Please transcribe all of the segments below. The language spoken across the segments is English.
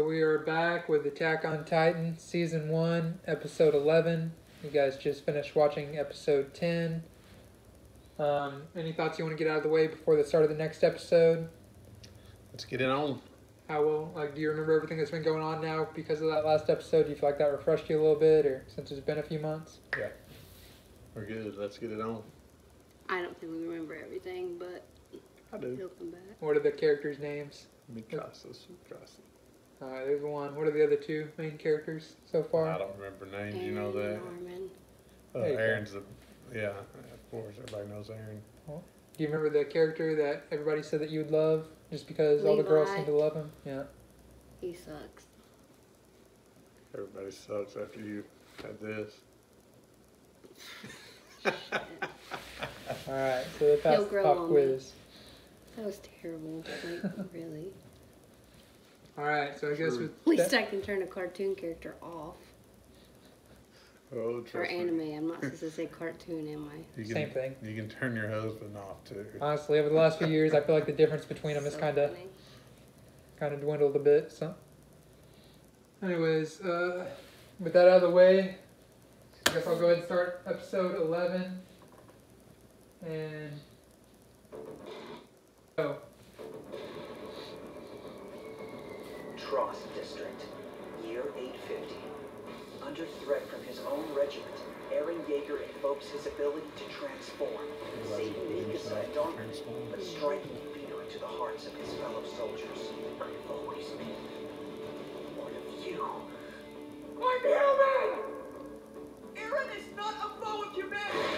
so we are back with Attack on Titan, Season 1, Episode 11. You guys just finished watching Episode 10. Any thoughts you want to get out of the way before the start of the next episode? Let's get it on. How well, do you remember everything that's been going on now because of that last episode? Do you feel like that refreshed you a little bit, or since it's been a few months? Yeah. We're good. Let's get it on. I don't think we remember everything, but I do. he'll come back. What are the characters' names? Mikasa. Alright, there's one. What are the other two main characters so far? I don't remember names. You know that. Norman. Aaron's the... Yeah, of course. Everybody knows Aaron. Do you remember the character that everybody said that you would love just because all the girls Levi. seem to love him? Yeah. He sucks. Everybody sucks after you had this. Alright, so the He'll past grow pop on quiz. That was terrible. Like, really? Alright, so I guess with At least I can turn a cartoon character off. Oh, Or trust me. anime. I'm not supposed to say cartoon, am I? You can, Same thing. You can turn your husband off, too. honestly, over the last few years, I feel like the difference between them is So kind of funny. dwindled a bit. So, anyways, with that out of the way, I guess I'll go ahead and start episode 11. And oh, Tross District, year 850. Under threat from his own regiment, Eren Yeager invokes his ability to transform, saving Mikasa and Armin, but striking fear into the hearts of his fellow soldiers. I've always been one of you. I'm human! Eren is not a foe of humanity!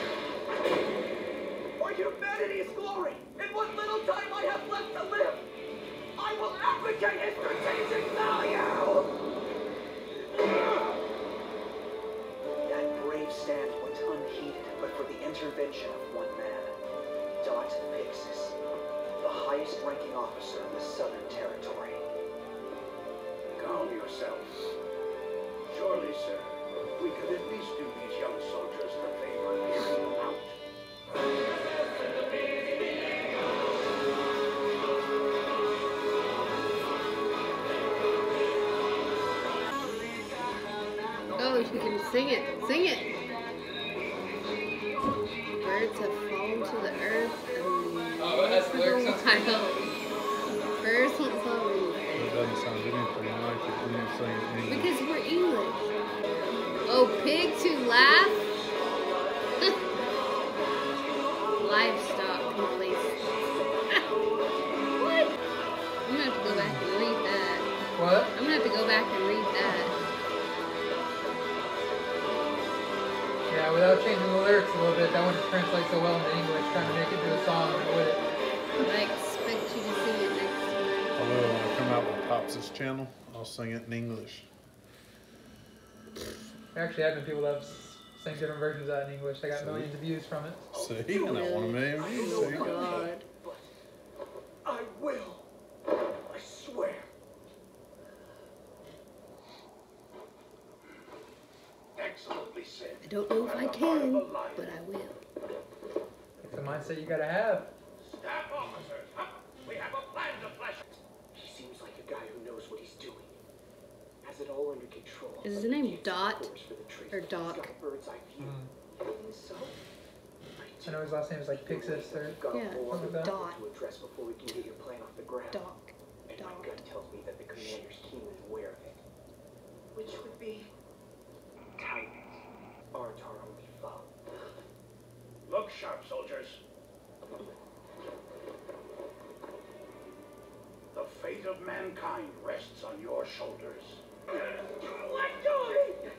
For humanity's glory, in what little time I have left to live, I will advocate its strategic value! That brave stand went unheeded, but for the intervention of one man, Dot Pixis, the highest-ranking officer in the Southern Territory. Calm yourself. Surely, sir, we could at least do these young soldiers the favor of hearing them out. Oh, you can sing it. Sing it. Birds have fallen to the earth. Oh, that's the lyrics. Birds won't fall in the It earth. doesn't sound anything like it when you sing it in English. Because we're English. Oh, pigs who laugh? Livestock complacent. What? I'm gonna have to go back and read that. what? I'm gonna have to go back and read that. Yeah, without changing the lyrics a little bit, that wouldn't translate so well into English. Trying to make it into a song, would it? I expect you to sing it next time. I will when I come out with Pops' channel. I'll sing it in English. There actually have been people that have sang different versions of that in English. They got millions of views from it. See, and I want a million views. Oh, See? God. I will. I swear. Excellently said. I don't know if I can, but I will. It's the mindset you gotta have. Staff officers, we have a plan to flesh. He seems like a guy who knows what he's doing. Has it all under control. Is his name Dot Orders for the tree. or He's Doc? got a bird's eye view. You think so? I know his last name is like Pixis or We've got Yeah, a whole other Dot. battle to address before we can get your plan off the ground. Doc. And my Dot. gut tells me that the commander's keenly aware of it. Which would be Titans aren't our only foe. Look sharp, soldiers. The fate of mankind rests on your shoulders. Let go!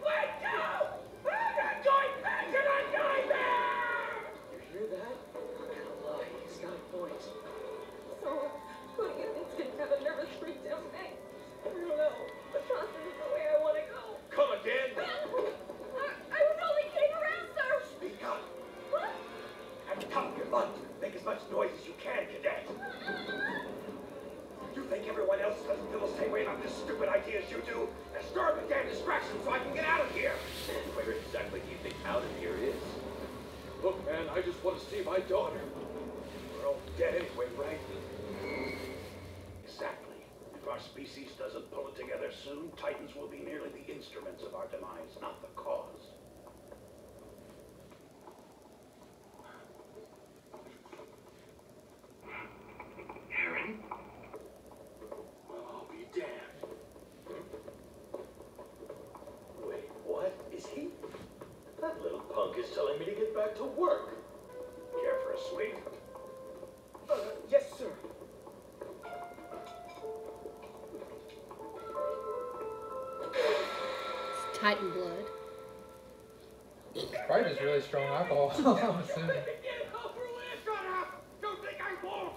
Let go! I'm going back to the nightmare! You hear that? I'm gonna lie, he's got a point. So, who do you think's gonna have a nervous breakdown next? I don't know, but Johnson is the way I want to go. Come again! I was only kidding around, sir! Speak up What? and top your lungs. Make as much noise as you can, cadet. You think everyone else doesn't feel the same way about this stupid idea as you do? Now stir up a damn distraction so I can get out of here! Where exactly do you think out of here is? Look, man, I just want to see my daughter. We're all dead anyway, right? Exactly. If our species doesn't pull it together soon, Titans will be merely the instruments of our demise, not the cause. Aaron? Well, I'll be damned. Wait, what? Is he? That little punk is telling me to get back to work. Care for a sweet? Yes, sir. It's Titan blood. Probably just really strong alcohol. I'm assuming. Shut up! Don't think I won't!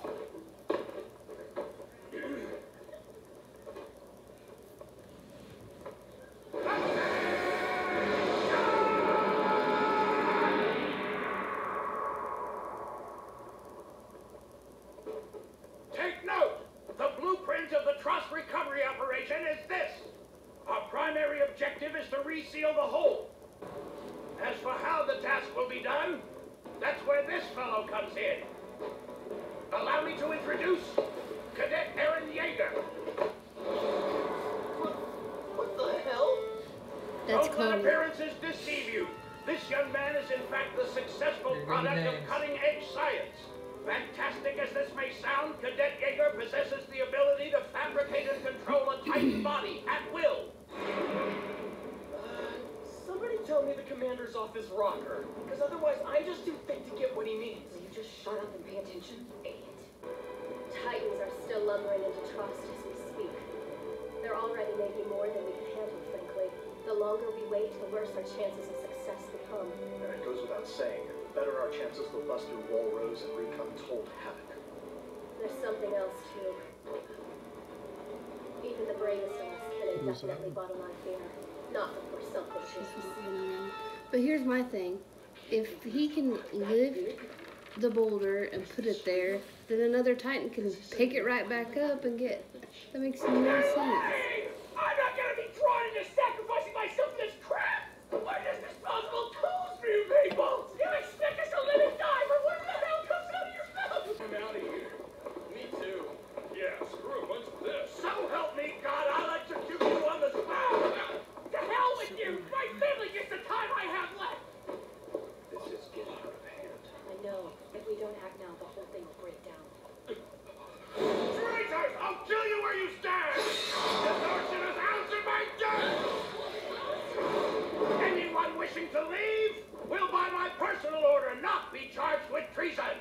Take note! The blueprint of the Trust recovery operation is this. Our primary objective is to reseal the hole. As for how the task will be done, that's where this fellow comes in. Allow me to introduce Cadet Aaron Yeager. What the hell? That's Don't let cool. appearances deceive you. This young man is in fact the successful Your product of names. cutting-edge science. Fantastic as this may sound, Cadet Yeager possesses the ability to fabricate and control a Titan body at will. Somebody tell me the commander's off his rocker, because otherwise I'm just too thick to get what he means. Will you just shut up and pay attention? Idiot. Titans are still lumbering into Trust as we speak. They're already making more than we can handle, frankly. The longer we wait, the worse our chances of success become. And it goes without saying, the better our chances they'll bust through wall rows and wreak untold havoc. There's something else, too. Even the bravest of us can indefinitely bottle our fear. Not before something changes. But here's my thing. If he can lift the boulder and put it there, then another Titan can pick it right back up and get... That makes no sense. Hey! I'm not gonna be drawn into sacrificing myself to this crap! We're just disposable tools for you people! You expect us to live and die for whatever the hell comes out of your mouth! I'm out of here. Me too. Yeah, screw a bunch of this. So help me God, I'll execute you on the spot! To hell with you! My family gets the time I have left! This is getting out of hand. I know. If we don't act now, the whole thing will break down. Traitors! I'll kill you where you stand! This ocean is out in my dirt! Anyone wishing to leave will, by my personal order, not be charged with treason!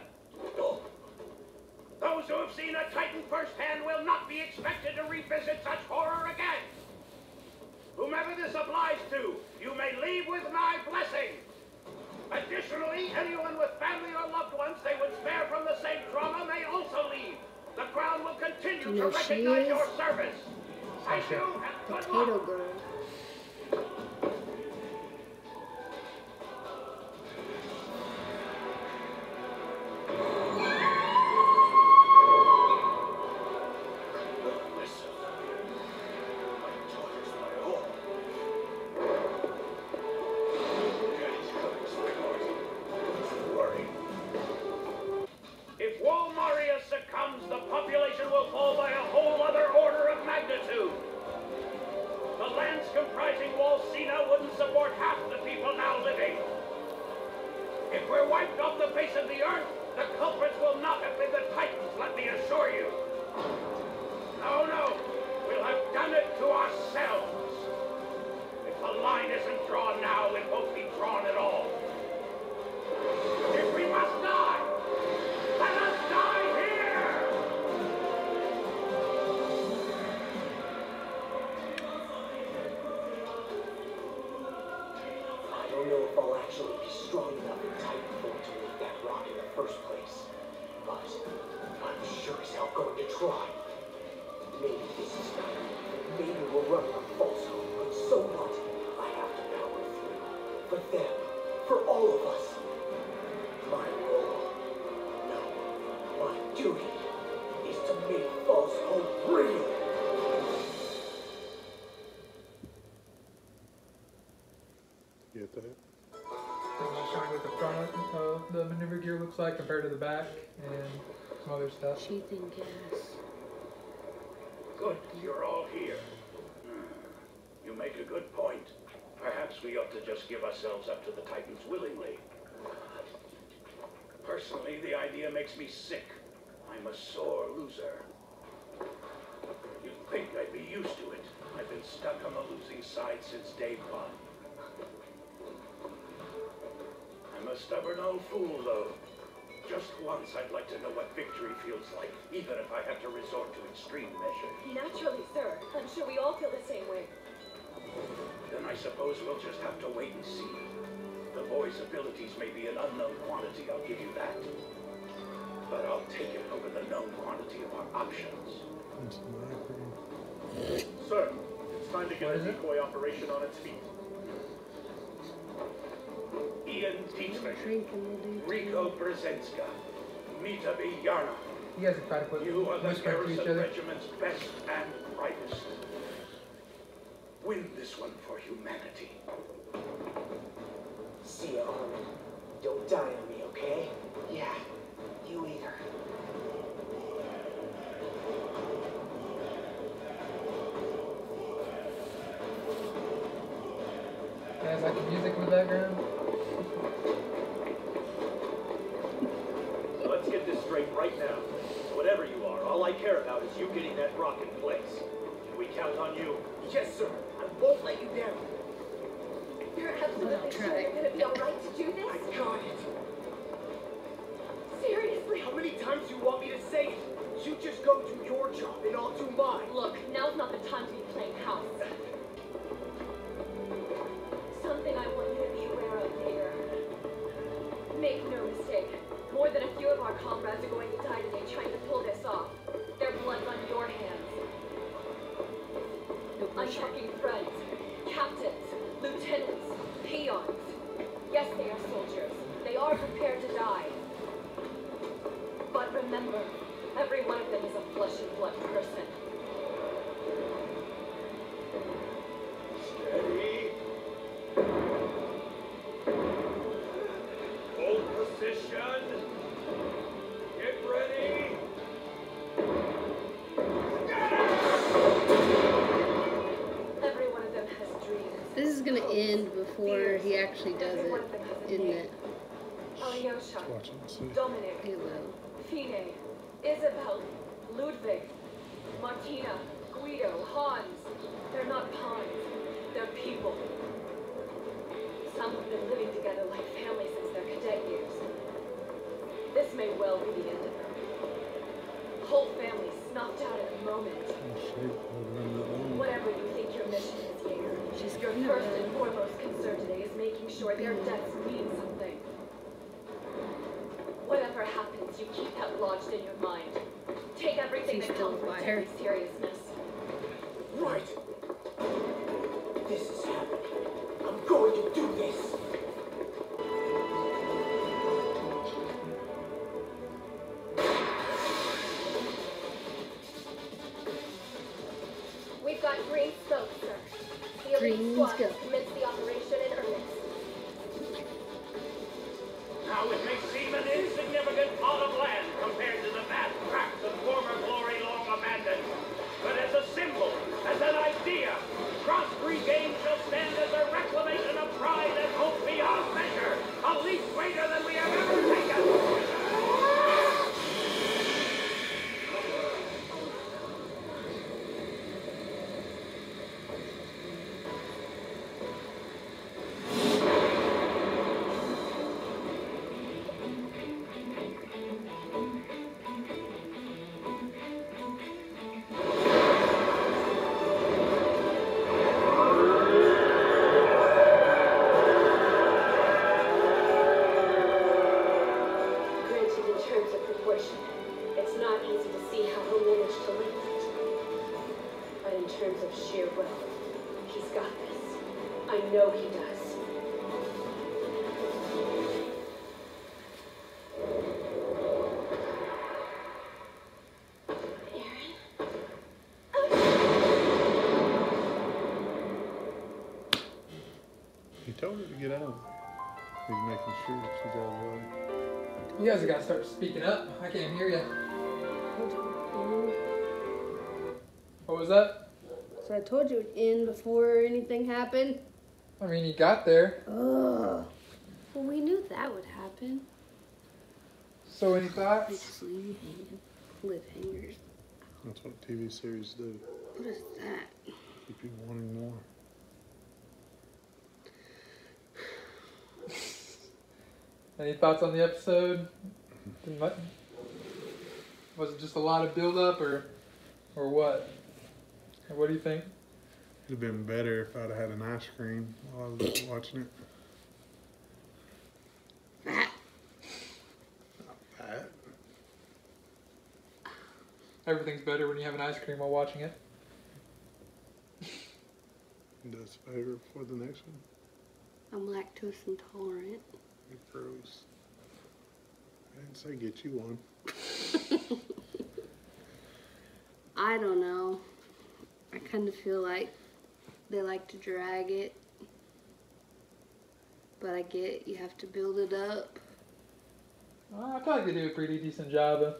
Those who have seen a Titan firsthand will not be expected to revisit such horror again! Whomever this applies to, you may leave with my blessing! Additionally, anyone with family or loved ones they would spare from the same trauma may also leave. The Crown will continue You know to she recognize is? your service. Thank you and good Potato luck. girl. Listen. My daughter's my all. Daddy's coming, sweetheart. Don't you worry. If Wall Maria succumbs, the population will fall by a whole other order of magnitude. The lands comprising Wall Sina wouldn't support half the people now living. If we're wiped off the face of the earth, the culprits will not have been the Titans, let me assure you. No, no, we'll have done it to ourselves. If the line isn't drawn now, it won't be drawn at all. If we must die, let us die here! I don't know if I'll actually be strong enough in Titan form to lift that rock in the first place, but I'm sure as hell going to try. Maybe this is not it. Maybe we're running a falsehood, but so what? I have to power through. For them, for all of us. My role, no, my duty, is to make false hope real. Get that? Pretty much showing what the front of the maneuver gear looks like compared to the back and some other stuff. Sheathing gas. Good, you're all here. make a good point. Perhaps we ought to just give ourselves up to the Titans willingly. Personally, the idea makes me sick. I'm a sore loser. You'd think I'd be used to it. I've been stuck on the losing side since day one. I'm a stubborn old fool, though. Just once, I'd like to know what victory feels like, even if I have to resort to extreme measures. Naturally, sir. I'm sure we all feel the same way. Then I suppose we'll just have to wait and see. The boy's abilities may be an unknown quantity, I'll give you that. But I'll take it over the known quantity of our options. Sir, it's time to get the decoy operation on its feet. Ian Dietrich, Drinking will do. Rico Brzezinska, Mita Yarna. You guys are trying to put You are the whispering to each Garrison other. Regiment's best and brightest. Win this one for humanity. See ya, Armin. Don't die on me, okay? Yeah, you either. Guys like the music in the background? Let's get this straight right now. Whatever you are, all I care about is you getting that rock in place. Can we count on you? Yes, sir. I won't let you down. You're absolutely sure try. you're gonna be alright to do this? I got it. Seriously? How many times do you want me to say it? You just go do your job and I'll do mine. Look, now's not the time to be playing house. Something I want you to be aware of, Vader. Make no mistake. More than a few of our comrades are going to die today trying to pull this off. Their blood's on your hands. I'm talking friends, captains, lieutenants, peons. Yes, they are soldiers. They are prepared to die. But remember, every one of them is a flesh and blood person. Steady. Hold position. Get ready. Every one of them has dreams. This is gonna end before he actually does Every one it, of them has a isn't name. it? Alyosha, Watch it and see. Dominic, It will. Fine, Isabel, Ludwig, Martina, Guido, Hans. They're not pawns. They're people. Some have been living together like family since their cadet years. This may well be the end of them. Whole families snuffed out at a moment. Whatever you think your mission is, Jaeger, She's your gonna first run. and foremost concern today is making sure their deaths mean something. Whatever happens, you keep that lodged in your mind. Take everything She's that still comes with fire. any seriousness. Right. This is happening. I'm going to do this. We've got green smoke, sir. The elite Green squad smoke. has commenced the operation in earnest. Now it may seem an insignificant plot of land compared to the vast tracts of former glory long abandoned. But as a symbol, as an idea, Cross Regained shall stand as a reclamation of pride and hope beyond measure, a leap greater than we have ever taken. Granted, in terms of proportion, it's not easy to see how he'll manage to lift it. But in terms of sheer wealth, he's got this. I know he does. He told her to get out. He's making sure that she's out of the way. You guys have got to start speaking up. I can't hear you. What was that? So I told you it would end before anything happened. I mean, you got there. Ugh. Well, we knew that would happen. So any They thoughts? just leave you hanging. Cliffhangers. That's what TV series do. What is that? Keep you wanting more. Any thoughts on the episode? Was it just a lot of build up or what? Or what do you think? It'd have been better if I'd have had an ice cream while I was watching it. That. Not bad. Everything's better when you have an ice cream while watching it. Do us a favor before the next one. I'm lactose intolerant. You're gross. I didn't say get you one. I don't know. I kind of feel like they like to drag it. But I get you have to build it up. I feel like they do a pretty decent job of.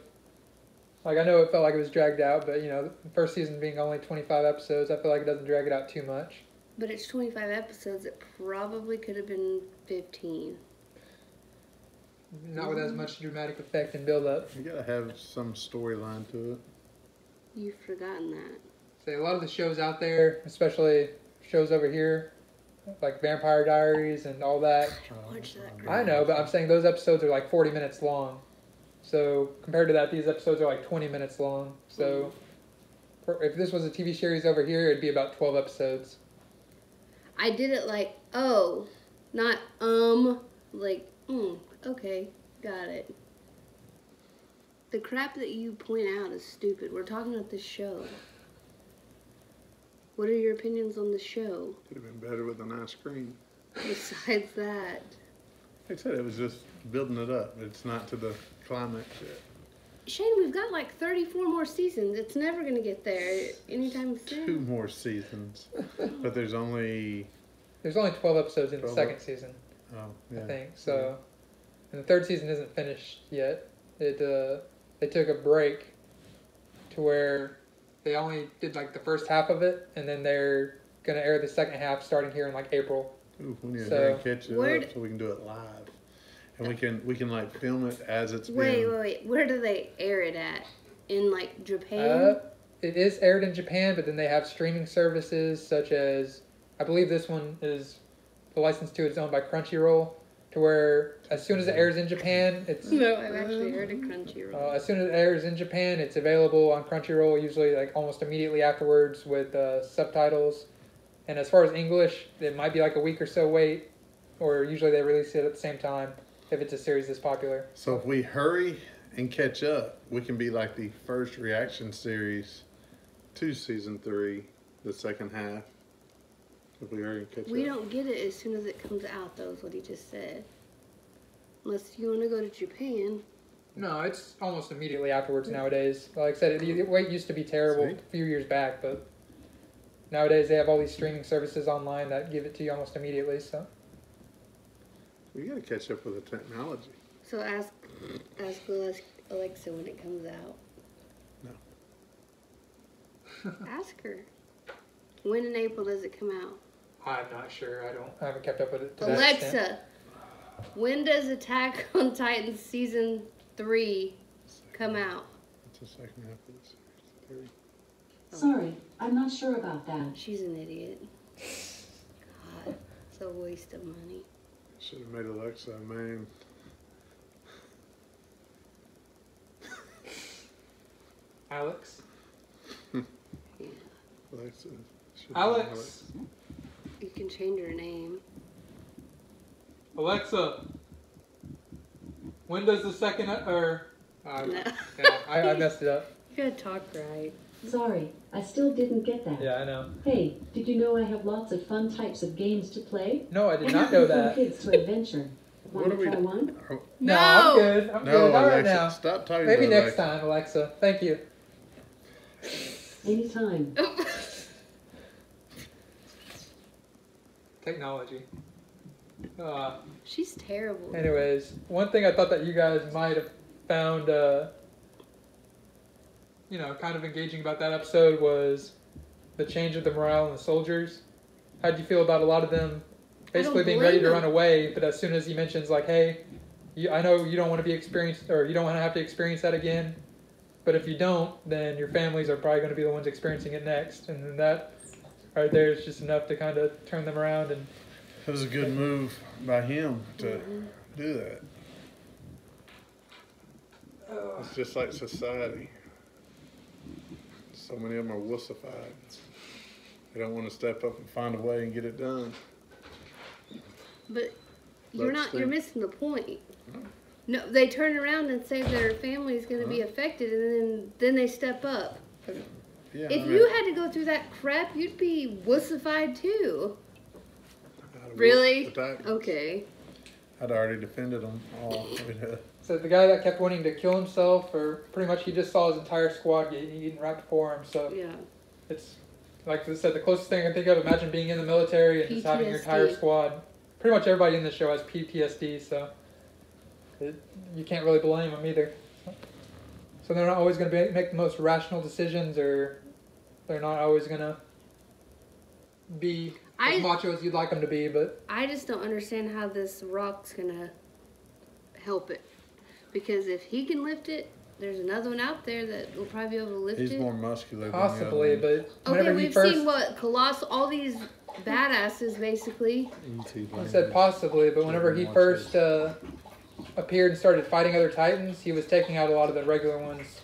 Like, I know it felt like it was dragged out, but, you know, the first season being only 25 episodes, I feel like it doesn't drag it out too much. But it's 25 episodes. It probably could have been 15. Not with as much dramatic effect and build up. You gotta have some storyline to it. You've forgotten that. Say a lot of the shows out there, especially shows over here, like Vampire Diaries and all that. Watch that. I know, but I'm saying those episodes are like 40 minutes long. So compared to that, these episodes are like 20 minutes long. So if this was a TV series over here, it'd be about 12 episodes. I did it like, oh, not like, okay, got it. The crap that you point out is stupid. We're talking about this show. What are your opinions on the show? Could have been better with an ice cream. Besides that, Like I said, it was just building it up. It's not to the climax yet. Shane, we've got like 34 more seasons. It's never gonna get there anytime soon. 2 more seasons. But there's only... There's only 12 episodes in the 12 second season, Oh, yeah. I think. So, and the third season isn't finished yet. They took a break to where they only did like the first half of it, and then they're gonna air the second half starting here in like April. Ooh, we need to So, hurry and catch it where up so we can do it live. And we can like film it as it's Wait. being... Where do they air it at? In like Japan? It is aired in Japan, but then they have streaming services such as, I believe this one is, the license to it is owned by Crunchyroll, to where as soon as it airs in Japan, it's... No, I've actually heard of Crunchyroll. as soon as it airs in Japan, it's available on Crunchyroll, usually like almost immediately afterwards with subtitles. And as far as English, it might be like a week or so wait, or usually they release it at the same time if it's a series this popular. So if we hurry and catch up, we can be like the first reaction series to season 3, the second half. If we hurry and catch We up. don't get it as soon as it comes out, though, is what he just said. Unless you want to go to Japan. No, it's almost immediately afterwards nowadays. Like I said, the wait used to be terrible See? a few years back, but nowadays they have all these streaming services online that give it to you almost immediately. So We gotta catch up with the technology. So ask Alexa when it comes out. No. Ask her. When in April does it come out? I'm not sure. I haven't kept up with it. To that extent. Alexa, when does Attack on Titan season 3 come out? It's the second half of the series. 3. Sorry, I'm not sure about that. She's an idiot. God, it's a waste of money. Should have made Alexa a man. Alex. Alexa. should be Alex. You can change her name. Alexa. When does the second No. yeah, I messed it up. You gotta talk right. Sorry, I still didn't get that. Yeah, I know. Hey, did you know I have lots of fun types of games to play? No, I did And not know from that. kids to adventure. Want What are to we try one? Oh, No, I'm good. I'm no, good. All right Alexa, now. stop talking Maybe to next Alexa. time, Alexa. Thank you. Anytime. Technology. She's terrible. Anyways, one thing I thought that you guys might have found, kind of engaging about that episode was the change of the morale in the soldiers. How do you feel about a lot of them basically being blame ready to them. run away, but as soon as he mentions like, hey, I know you don't want to be experienced, or you don't want to have to experience that again, but if you don't, then your families are probably going to be the ones experiencing it next, and then that right there is just enough to kind of turn them around. And It was a good move by him to do that. It's just like society. So many of them are wussified. They don't want to step up and find a way and get it done. But you're Let's you're see. missing the point. No, they turn around and say their family's going to be affected, and then they step up. Yeah, If you had to go through that crap, you'd be wussified too. Really? Okay. I'd already defended them all. so the guy that kept wanting to kill himself, or pretty much he just saw his entire squad get eaten right before him. So Yeah. it's, like I said, the closest thing I can think of. Imagine being in the military and just having your entire PTSD. squad. Pretty much everybody in this show has PTSD, so you can't really blame them either. So they're not always going to make the most rational decisions, or they're not always going to be as macho as you'd like them to be. But I just don't understand how this rock's going to help it. Because if he can lift it, there's another one out there that will probably be able to lift He's it. more muscular possibly, than the other but whenever Okay, he we've first seen what Colossal, all these badasses basically. I said possibly, but whenever he first appeared and started fighting other Titans, he was taking out a lot of the regular ones.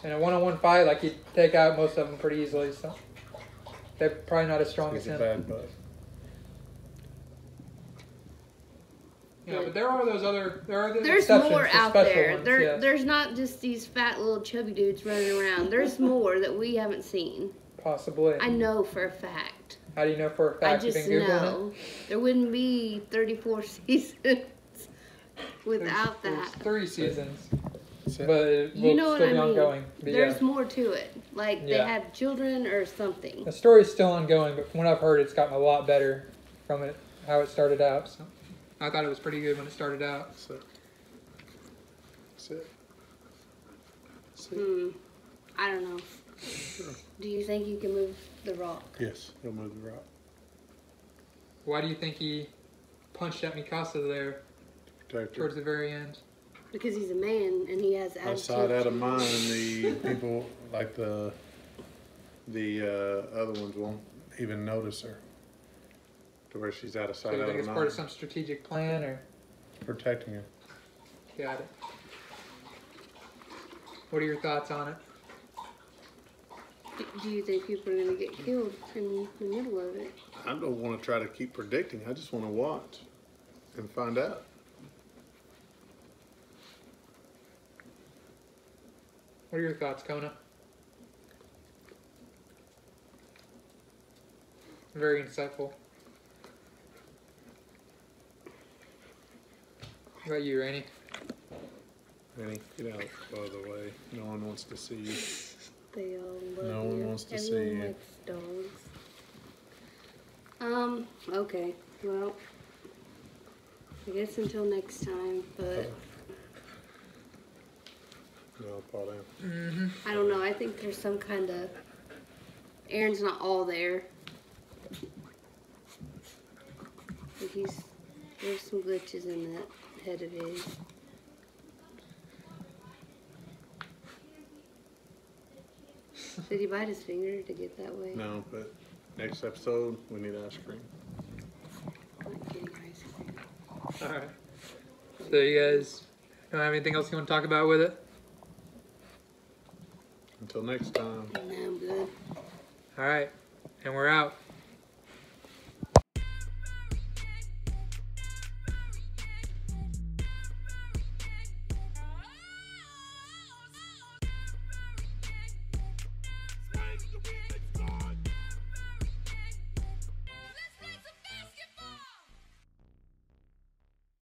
In a one-on-one fight, like he'd take out most of them pretty easily. So they're probably not as strong as He's a him. bad bug. Yeah, but there are those other. There's exceptions more to out special there. ones, There, yes. There's not just these fat little chubby dudes running around. There's more that we haven't seen. Possibly. I know for a fact. How do you know for a I fact? just You've been Googling know. There wouldn't be 34 seasons it? without There's that. 3 seasons, That's it. but it will You know what still I be mean? ongoing. But There's yeah, more to it. Like they Yeah. had children or something. the story's still ongoing, but from what I've heard, it's gotten a lot better from it how it started out. So I thought it was pretty good when it started out. That's it. That's it. That's it. I don't know. Do you think you can move the rock? Yes, he'll move the rock. Why do you think he punched at Mikasa there Protect her. towards the very end? Because he's a man and he has Out of attitude. sight, out of mind. The people like the other ones won't even notice her. To where she's out of So sight, you out think of it's mind. part of some strategic plan, or Protecting her. got it? What are your thoughts on it? Do you think people are going to get killed in the middle of it? I don't want to try to keep predicting. I just want to watch and find out. What are your thoughts, Kona? Very insightful. What about you, Rainey? Rennie, get out of the way. No one wants to see you. They all love No you. one wants to see Everyone you. likes dogs. Okay. Well, I guess until next time, but No, fall down. I don't know. I think there's some kind of... Aaron's not all there. But there's some glitches in that head of his. Did he bite his finger to get that way? No, but next episode, we need ice cream. I'm not getting ice cream. Alright. So you guys don't have anything else you want to talk about with it? Until next time. No, I'm good. Alright. And we're out.